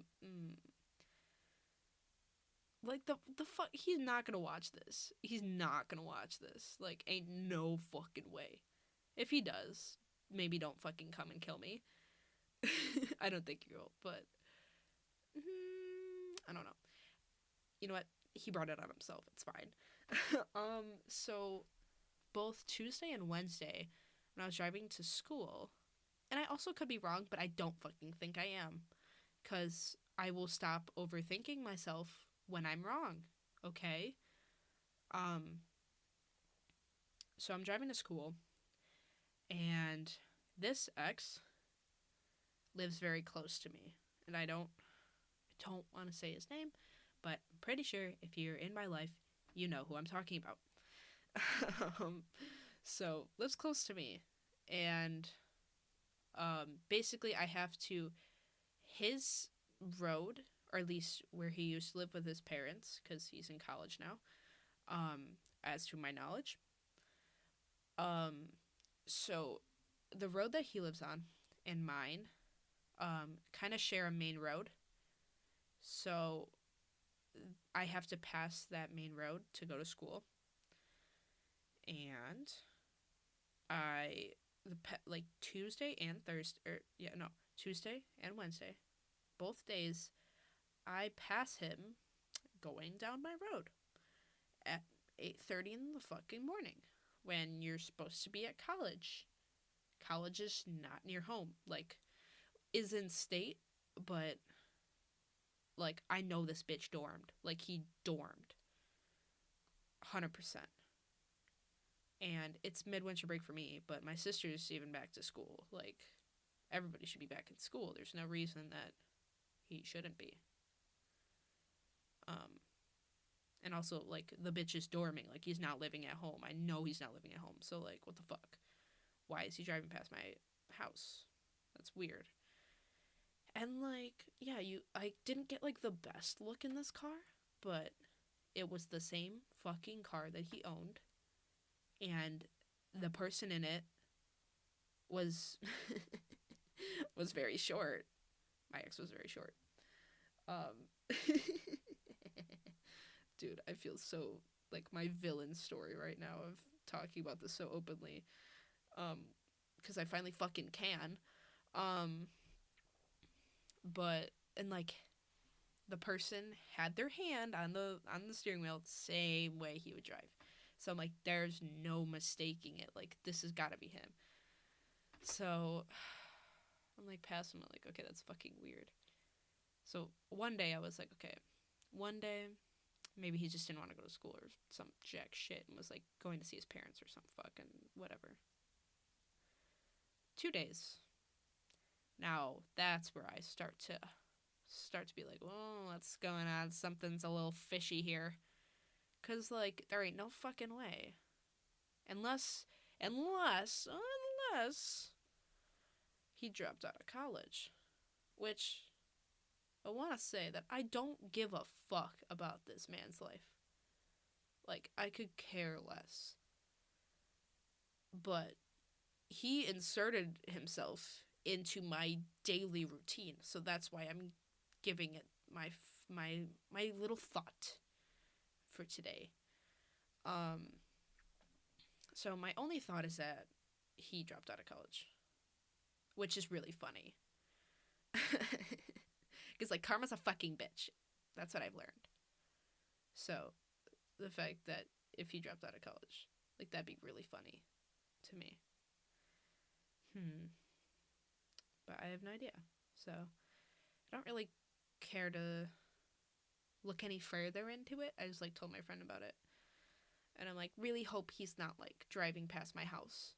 like the fuck he's not going to watch this. He's not going to watch this. Like ain't no fucking way. If he does, maybe don't fucking come and kill me. I don't think he will, but I don't know. You know what? He brought it on himself. It's fine. So both Tuesday and Wednesday, when I was driving to school, and I also could be wrong, but I don't fucking think I am, because I will stop overthinking myself when I'm wrong. Okay. Um. So I'm driving to school, and this ex lives very close to me, and I don't want to say his name, but I'm pretty sure if you're in my life, you know who I'm talking about. So lives close to me, and basically I have to his road. or at least where he used to live with his parents, because he's in college now. Um, as to my knowledge. Um, so the road that he lives on and mine, kind of share a main road. So I have to pass that main road to go to school, and I like Tuesday and Thursday, or yeah, no, Tuesday and Wednesday, both days, I pass him going down my road at 8:30 in the fucking morning when you're supposed to be at college. College is not near home. Like, is in state, but like I know this bitch dormed. Like he dormed 100%. And it's midwinter break for me, but my sister's even back to school. Like everybody should be back in school. There's no reason that he shouldn't be. Um and also like the bitch is dorming. Like he's not living at home. I know he's not living at home. So like what the fuck? Why is he driving past my house? That's weird. And like, yeah, I didn't get like the best look in this car, but it was the same fucking car that he owned, and the person in it was was very short. My ex was very short. Um Dude, I feel so like my villain story right now of talking about this so openly. Um because I finally fucking can. Um but and like the person had their hand on the steering wheel same way he would drive. So I'm like, there's no mistaking it. Like this has got to be him. So I'm like passing him. I'm like, okay, that's fucking weird. So one day I was like, okay, one day maybe he just didn't want to go to school or some jack shit and was like going to see his parents or some fucking whatever. 2 days. Now that's where I start to be like, oh, what's going on? Something's a little fishy here. Cause like there ain't no fucking way. Unless unless he dropped out of college. Which I wanna say that I don't give a fuck about this man's life. Like I could care less. But he inserted himself into my daily routine. So that's why I'm giving it my little thought for today. Um So my only thought is that he dropped out of college, which is really funny. Because like karma's a fucking bitch. That's what I've learned. So the fact that if he dropped out of college, like that'd be really funny to me. Hmm. But I have no idea. So I don't really care to look any further into it. I just like told my friend about it. And I'm like, really hope he's not like driving past my house.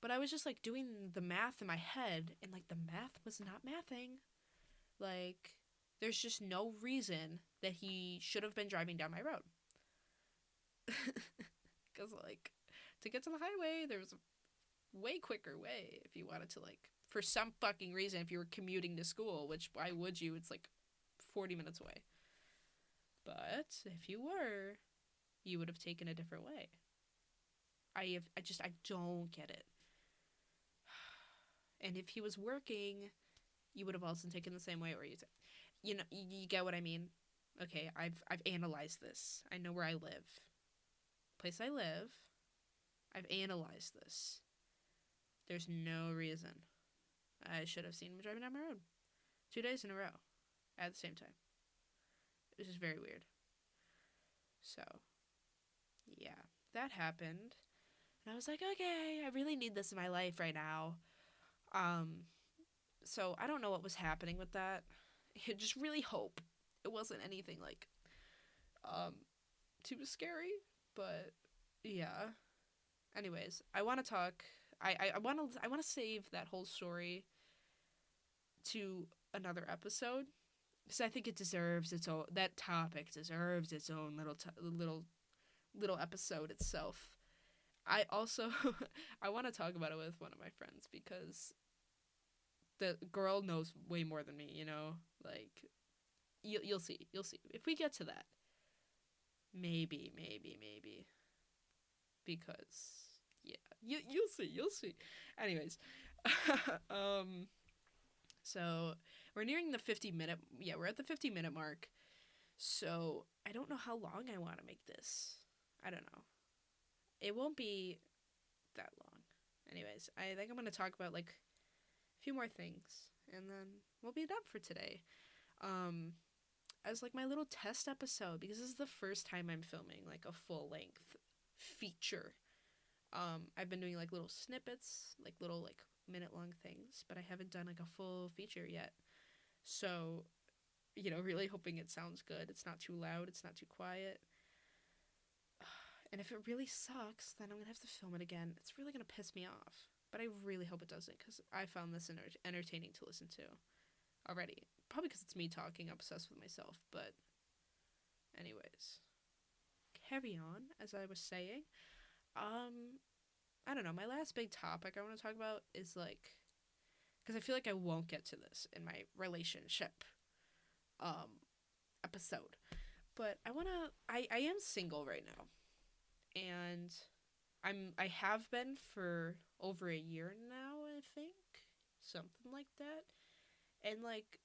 But I was just like doing the math in my head, and like the math was not mathing. Like, there's just no reason that he should have been driving down my road. Because, like, to get to the highway, there's a way quicker way if you wanted to, like, for some fucking reason, if you were commuting to school, which why would you? It's like 40 minutes away. But if you were, you would have taken a different way. I don't get it. And if he was working, you would have also taken the same way, or you know, you get what I mean. Okay, I've analyzed this. I know where I live, place I live. I've analyzed this. There's no reason I should have seen him driving down my road 2 days in a row at the same time. It was just very weird. So yeah, that happened, and I was like, okay, I really need this in my life right now. Um, so I don't know what was happening with that. I just really hope it wasn't anything like um too scary, but yeah. Anyways, I want to talk. I want to save that whole story to another episode because I think it deserves its own. That topic deserves its own little episode itself. I also I want to talk about it with one of my friends because the girl knows way more than me. You know, like you'll see. You'll see. If we get to that, maybe, because yeah, you'll see. You'll see. Anyways, um, so we're nearing the 50-minute. Yeah, we're at the 50-minute mark. So I don't know how long I want to make this. I don't know. It won't be that long. Anyways, I think I'm gonna talk about like a few more things, and then we'll be done for today. Um, as like my little test episode, because this is the first time I'm filming like a full length feature. I've been doing like little snippets, like little like minute long things, but I haven't done like a full feature yet. So, really hoping it sounds good. It's not too loud, it's not too quiet. And if it really sucks, then I'm gonna have to film it again. It's really gonna piss me off. But I really hope it doesn't, because I found this entertaining to listen to already. Probably because it's me talking, obsessed with myself. But, anyways, carry on, as I was saying. I don't know. My last big topic I want to talk about is like, because I feel like I won't get to this in my relationship episode. But I am single right now. And I have been for over a year now, I think. Something like that. And like,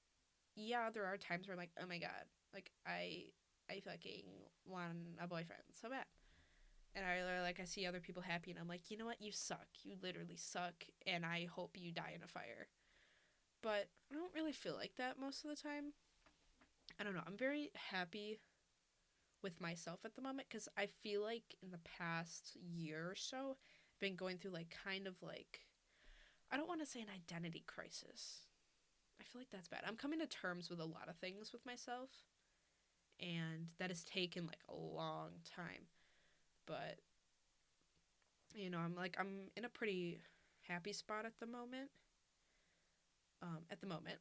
yeah, there are times where I'm like, oh my god, like I fucking want a boyfriend so bad. And I see other people happy and I'm like, you know what, you suck. You literally suck and I hope you die in a fire. But I don't really feel like that most of the time. I don't know. I'm very happy with myself at the moment, because I feel like in the past year or so, I've been going through like kind of like, I don't want to say an identity crisis. I feel like that's bad. I'm coming to terms with a lot of things with myself, and that has taken like a long time. But I'm in a pretty happy spot at the moment.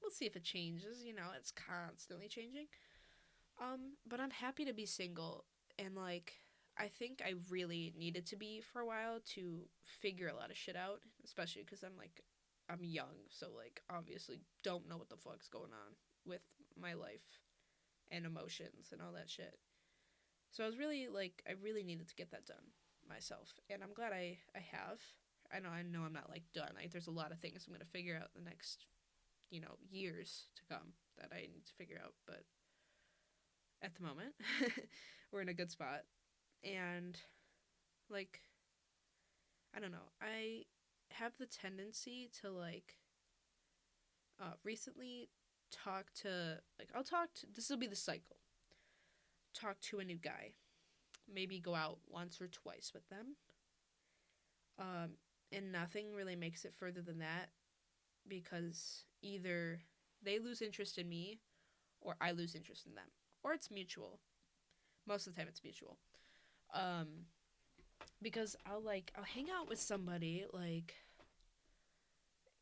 We'll see if it changes. It's constantly changing. But I'm happy to be single, and like I think I really needed to be for a while to figure a lot of shit out, especially because I'm young, so like obviously don't know what the fuck's going on with my life and emotions and all that shit. So I really needed to get that done myself, and I'm glad I have. I know I'm not like done. There's a lot of things I'm gonna figure out in the next years to come that I need to figure out, but at the moment we're in a good spot. And like I don't know, I have the tendency to like recently talk to like I'll talk to this will be the cycle. Talk to a new guy. Maybe go out once or twice with them. Um and nothing really makes it further than that, because either they lose interest in me or I lose interest in them. Or it's mutual. Most of the time it's mutual. Um because I'll hang out with somebody like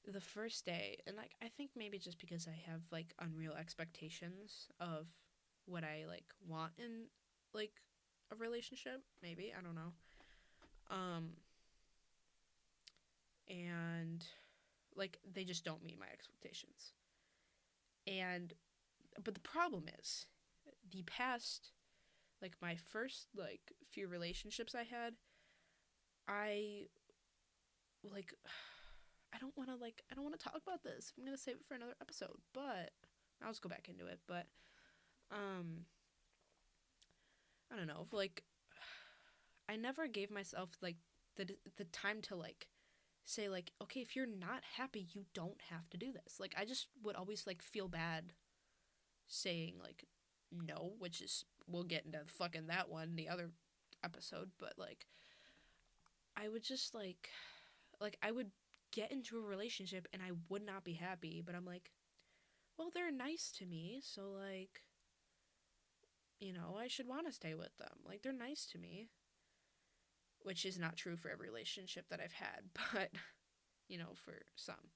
the first day, and like I think maybe just because I have like unreal expectations of what I like want in like a relationship, maybe, I don't know. Um and like they just don't meet my expectations. And but the problem is the past, like my first like few relationships I like I don't want to talk about this. I'm going to save it for another episode, but I'll just go back into it. But um I don't know, like I never gave myself like the time to like say like, okay, if you're not happy, you don't have to do this. Like I just would always like feel bad saying like no, which is we'll get into fucking that one the other episode, but like I would just like I would get into a relationship and I would not be happy, but I'm like, well, they're nice to me, so like, I should want to stay with them. Like they're nice to me, which is not true for every relationship that I've had, but for some.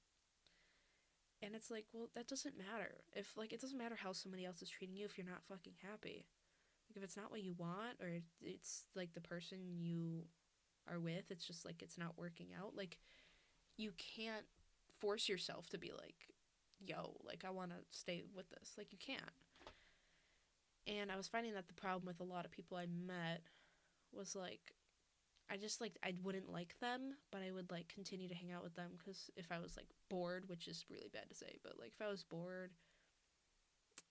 And it's like, well, that doesn't matter. If like it doesn't matter how somebody else is treating you if you're not fucking happy. Like if it's not what you want, or it's like the person you are with, it's just like it's not working out. Like you can't force yourself to be like, yo, like I want to stay with this. Like you can't. And I was finding that the problem with a lot of people I met was like I just like I wouldn't like them, but I would like continue to hang out with them because if I was like bored, which is really bad to say, but like if I was bored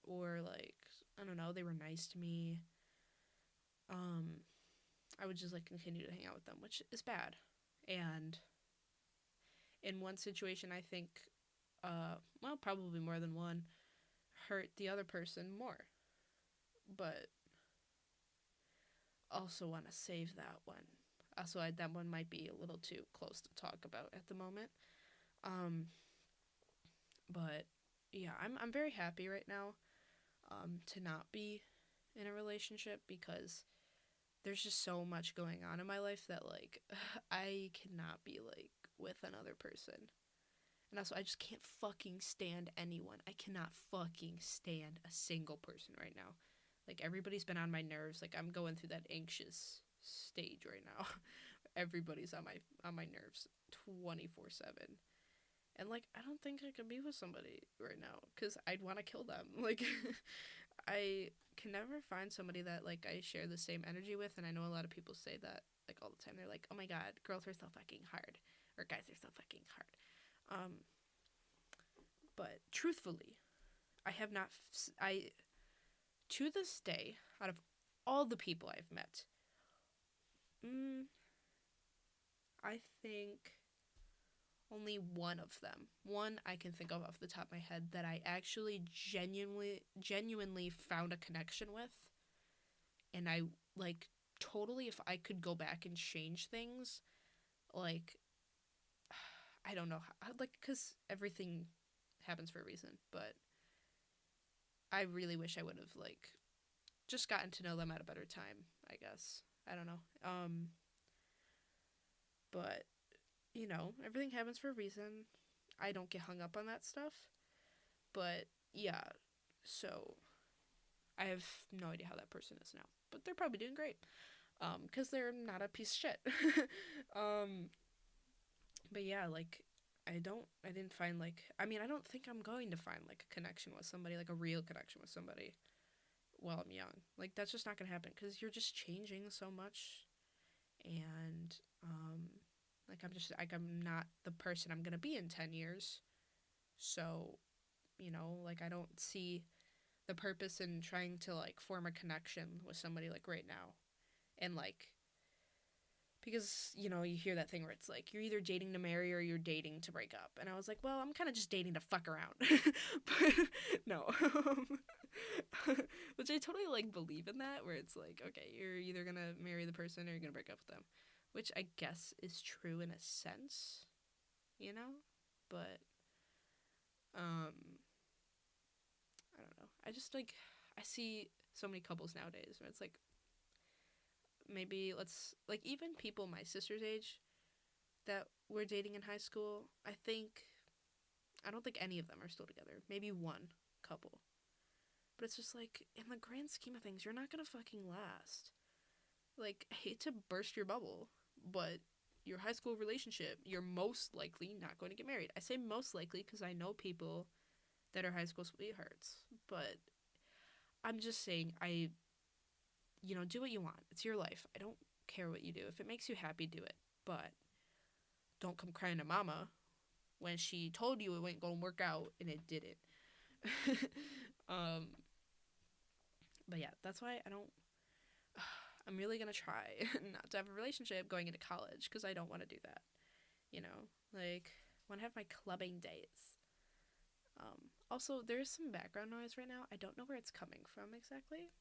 or like I don't know, they were nice to me, um, I would just like continue to hang out with them, which is bad. And in one situation, I think, well, probably more than one, hurt the other person more, but also want to save that one. Also, that one might be a little too close to talk about at the moment. Um, but yeah, I'm very happy right now to not be in a relationship because there's just so much going on in my life that like I cannot be like with another person. And also I just can't fucking stand anyone. I cannot fucking stand a single person right now. Like everybody's been on my nerves. Like I'm going through that anxious stage right now. Everybody's on my nerves 24/7. And like I don't think I could be with somebody right now cuz I'd want to kill them. Like I can never find somebody that like I share the same energy with, and I know a lot of people say that like all the time. They're like, "Oh my god, girls are so fucking hard," or "Guys are so fucking hard." But truthfully, I have not. I to this day, out of all the people I've met, mm, I think only one of them, one I can think of off the top of my head that I actually genuinely found a connection with, and I like totally if I could go back and change things, like I don't know how, like cuz everything happens for a reason, but I really wish I would have like just gotten to know them at a better time, I guess. I don't know. But you know, everything happens for a reason. I don't get hung up on that stuff. But yeah, so I have no idea how that person is now, but they're probably doing great. Because they're not a piece of shit. um, but yeah, like I didn't find like, I mean, I don't think I'm going to find like a connection with somebody, like a real connection with somebody while I'm young. Like that's just not gonna happen because you're just changing so much, and like I'm not the person I'm gonna be in 10 years. So you know, like I don't see the purpose in trying to like form a connection with somebody like right now, and like because you know you hear that thing where it's like you're either dating to marry or you're dating to break up, and I was like, well, I'm kind of just dating to fuck around. But no. Which I totally like believe in that, where it's like, okay, you're either gonna marry the person or you're gonna break up with them, which I guess is true in a sense, you know. But um I don't know, I just like I see so many couples nowadays where it's like maybe let's like even people my sister's age that were dating in high school, I don't think any of them are still together. Maybe one couple. But it's just like, in the grand scheme of things, you're not gonna fucking last. Like, I hate to burst your bubble, but your high school relationship, you're most likely not going to get married. I say most likely because I know people that are high school sweethearts. But I'm just saying, do what you want. It's your life. I don't care what you do. If it makes you happy, do it. But don't come crying to mama when she told you it wasn't going to work out and it didn't. um, but yeah, that's why I don't. I'm really gonna try not to have a relationship going into college because I don't want to do that. You know, like want to have my clubbing days. Also, there's some background noise right now. I don't know where it's coming from exactly,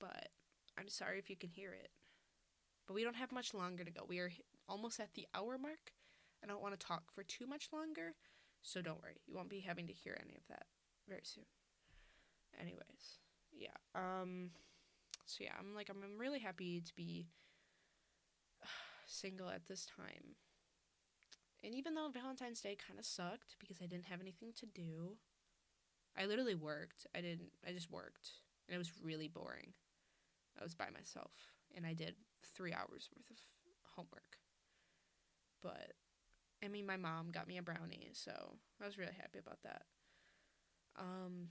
but I'm sorry if you can hear it. But we don't have much longer to go. We are almost at the hour mark. I don't want to talk for too much longer, so don't worry. You won't be having to hear any of that very soon. Anyways, yeah. So yeah, I'm really happy to be single at this time. And even though Valentine's Day kind of sucked because I didn't have anything to do, I literally worked. I just worked. And it was really boring. I was by myself. And I did 3 hours worth of homework. But, I mean, my mom got me a brownie, so I was really happy about that. Um,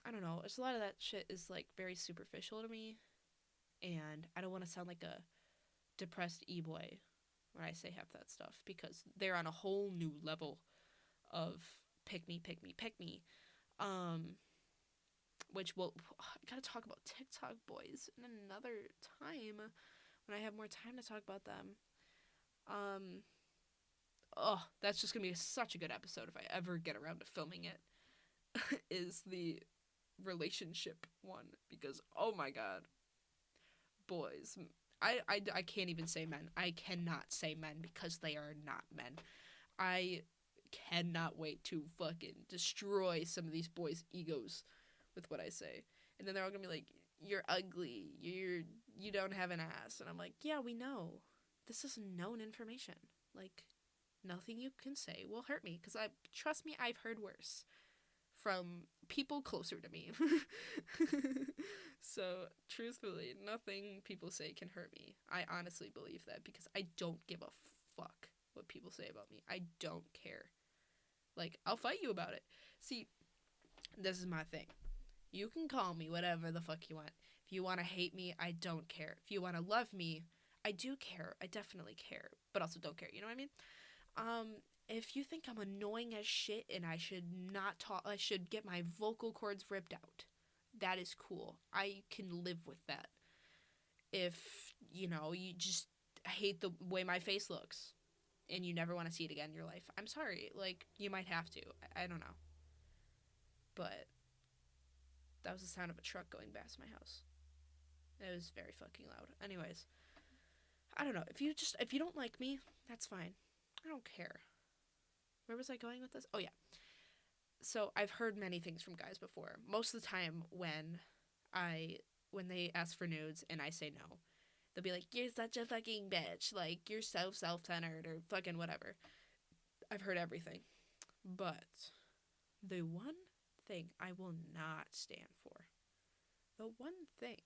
I don't know. It's a lot of that shit is like very superficial to me, and I don't want to sound like a depressed e-boy when I say half that stuff because they're on a whole new level of pick me, pick me, pick me. Um, which will I gotta talk about TikTok boys in another time when I have more time to talk about them. Um, oh, that's just gonna be such a good episode if I ever get around to filming it. Is the relationship one because oh my god, boys. I can't even say men. I cannot say men because they are not men. I cannot wait to fucking destroy some of these boys' egos with what I say. And then they're all gonna be like, "You're ugly. You don't have an ass." And I'm like, "Yeah, we know. This is known information. Like, nothing you can say will hurt me because I trust me, I've heard worse from people closer to me." So, truthfully, nothing people say can hurt me. I honestly believe that because I don't give a fuck what people say about me. I don't care. Like, I'll fight you about it. See, this is my thing. You can call me whatever the fuck you want. If you want to hate me, I don't care. If you want to love me, I do care. I definitely care, but also don't care. You know what I mean? Um, if you think I'm annoying as shit and I should not talk, I should get my vocal cords ripped out. That is cool. I can live with that. If, you just hate the way my face looks and you never want to see it again in your life, I'm sorry. Like, you might have to. I don't know. But that was the sound of a truck going past my house. It was very fucking loud. Anyways, I don't know. If you don't like me, that's fine. I don't care. Where was I going with this? Oh yeah. So I've heard many things from guys before. Most of the time when they ask for nudes and I say no, they'll be like, "You're such a fucking bitch. Like, you're so self-centered or fucking whatever." I've heard everything. But the one thing I will not stand for, the one thing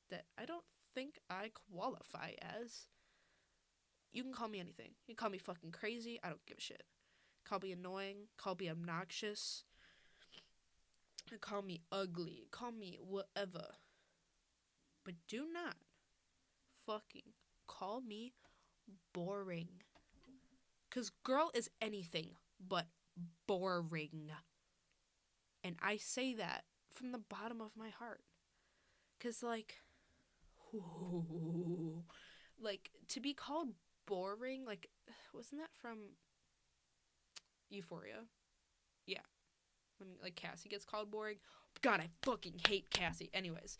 that I don't think I qualify as, you can call me anything. You can call me fucking crazy. I don't give a shit. Call me annoying. Call me obnoxious. Call me ugly. Call me whatever. But do not fucking call me boring. Because girl is anything but boring. And I say that from the bottom of my heart. Because, like, ooh, like, to be called boring, like, wasn't that from Euphoria? Yeah. When, like, Cassie gets called boring. God, I fucking hate Cassie. Anyways,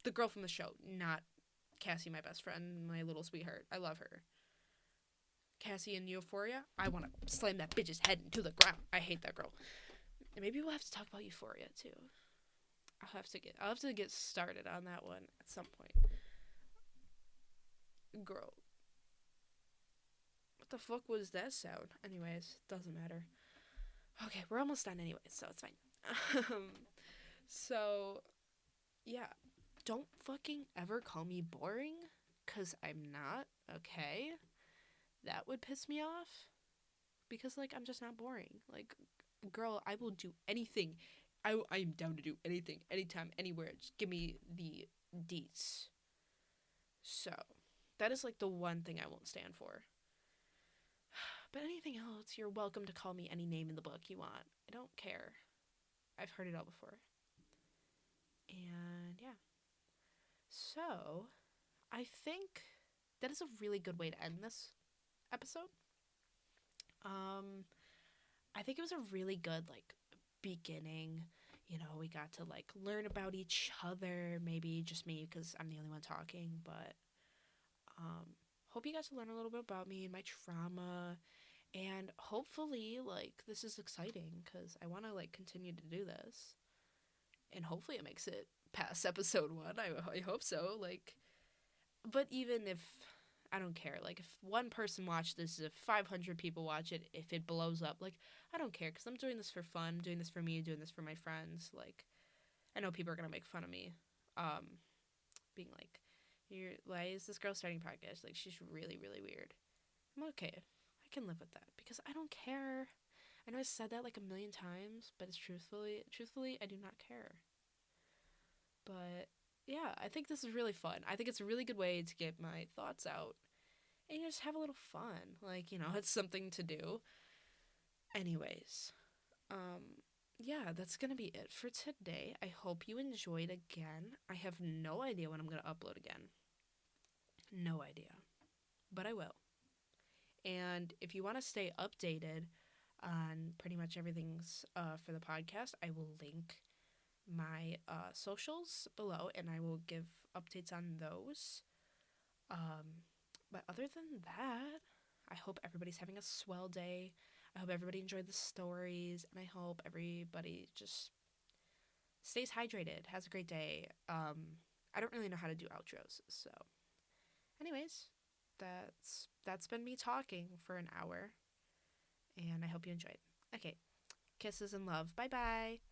the girl from the show, not Cassie, my best friend, my little sweetheart. I love her. Cassie in Euphoria, I want to slam that bitch's head into the ground. I hate that girl. And maybe we'll have to talk about Euphoria too. I'll have to get started on that one at some point. Girl, what the fuck was that sound? Anyways, doesn't matter. Okay, we're almost done anyways, so it's fine. So yeah, don't fucking ever call me boring, cause I'm not. Okay, that would piss me off. Because, like, I'm just not boring. Like, girl, I will do anything. I'm down to do anything, anytime, anywhere. Just give me the deets. So, that is, like, the one thing I won't stand for. But anything else, you're welcome to call me any name in the book you want. I don't care. I've heard it all before. And, yeah. So, I think that is a really good way to end this episode. I think it was a really good, like, beginning. We got to, like, learn about each other. Maybe just me because I'm the only one talking. But hope you got to learn a little bit about me and my trauma. And hopefully, like, this is exciting because I want to, like, continue to do this. And hopefully it makes it past episode 1. I hope so. Like, but even if I don't care. Like, if one person watched this, if 500 people watch it, if it blows up, like, I don't care because I'm doing this for fun, I'm doing this for me, doing this for my friends. Like, I know people are going to make fun of me, being like, why is this girl starting a podcast? Like, she's really, really weird. I'm okay. I can live with that because I don't care. I know I said that like a million times, but it's truthfully, I do not care. But yeah, I think this is really fun. I think it's a really good way to get my thoughts out and just have a little fun. Like, it's something to do. Anyways, yeah, that's gonna be it for today. I hope you enjoyed again. I have no idea when I'm gonna upload again. No idea. But I will. And if you want to stay updated on pretty much everything's for the podcast, I will link my socials below and I will give updates on those. But other than that, I hope everybody's having a swell day. I hope everybody enjoyed the stories, and I hope everybody just stays hydrated, has a great day. I don't really know how to do outros, so anyways, that's been me talking for an hour, and I hope you enjoyed. Okay, kisses and love. Bye bye.